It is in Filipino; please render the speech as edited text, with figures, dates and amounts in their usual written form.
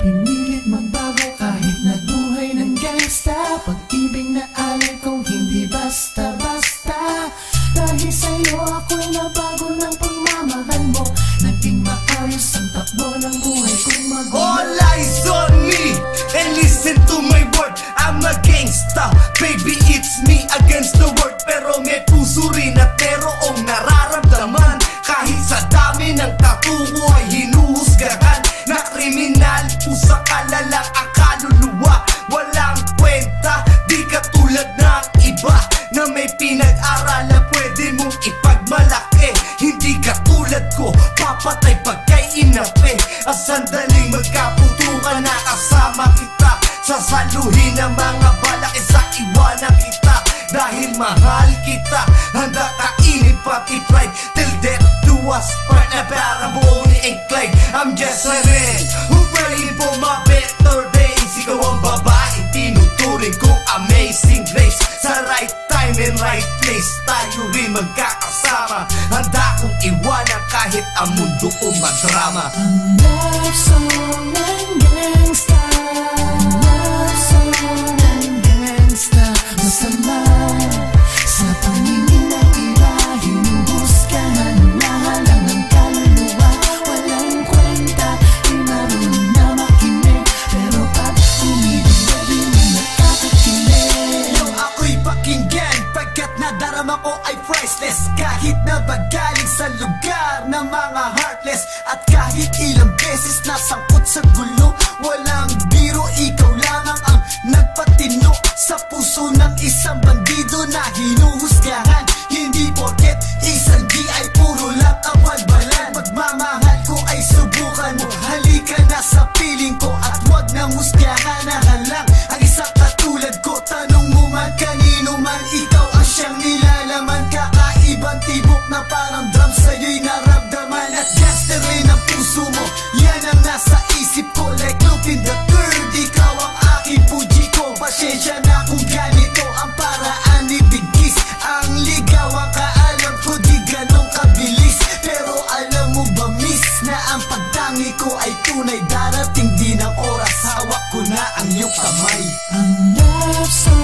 pinilit magbago kahit nabuhay ng gangsta. Pag-ibig na alay kong hindi basta-basta. Dahil sa'yo ako'y nabago ng pagmamahal mo. Naging maayos ang takbo ng buhay kong magulo. All eyes on me and listen to my word. I'm a gangsta, baby, it's me against the world. Pero may puso rin at merong nararamdaman. Kahit sa dami ng tatuo ay hinuhusgahan na kriminal, pusa kalalang ang kaluluwa. Walang kwenta, di katulad ng iba na may pinag-aralan pwede mong ipagmalaki. Hindi katulad ko, papatay pagkay inapi. Ang sandaling magkaputukan na kasama kita. Sasaluhin ang mga balak, isa iwanan kita. Dahil mahal kita, handa kainin pati pride. Till death do us part na para buo ni Clyde. I'm just a man who praying for my better days. Ikaw ang babae, tinuturing kong amazing grace. Sa right time and right place, tayo rin magkakasama. Handa kong iwanan kahit ang mundo o madrama. Ang love song ng gangsta, love song ng gangsta. Masama sa paningin ng iba, hinuhusgahan mahal lang ang kaluluwa. Walang kwenta, di marunong na makinig. Pero pag umibig na rin nakakakilig. Yo, ako'y pakinggan pagkat nadarama ko ay priceless. Kahit na bagaling sa lugar ng mga heartless. At kahit ilang beses nasangkot sa gulo, walang biro, ikaw lamang ang nagpatino sa puso ng isang bandido na hinuhusgahan. Hindi porket isang di ay puro lang ang balbalan. Pagmamahal ko ay subukan mo, halika na sa piling ko at wag nang husgahan na halang ang isang katulad ko. Tanong mo man kanino man, ikaw ang siyang nilalaman. Kakaibang tibok na parang drum sa'yo'y naramdaman. At gangster rin ang puso mo, yan ang nasa isip ko. Like look in the third, ikaw ang aking puji ko. Pasensya na kung ganito ang paraan ni Bigis. Ang ligaw ang kaalam ko, di ganong kabilis. Pero alam mo ba miss, na ang pagtangi ko ay tunay. Darating din ang oras, hawak ko na ang iyong kamay. Ang love song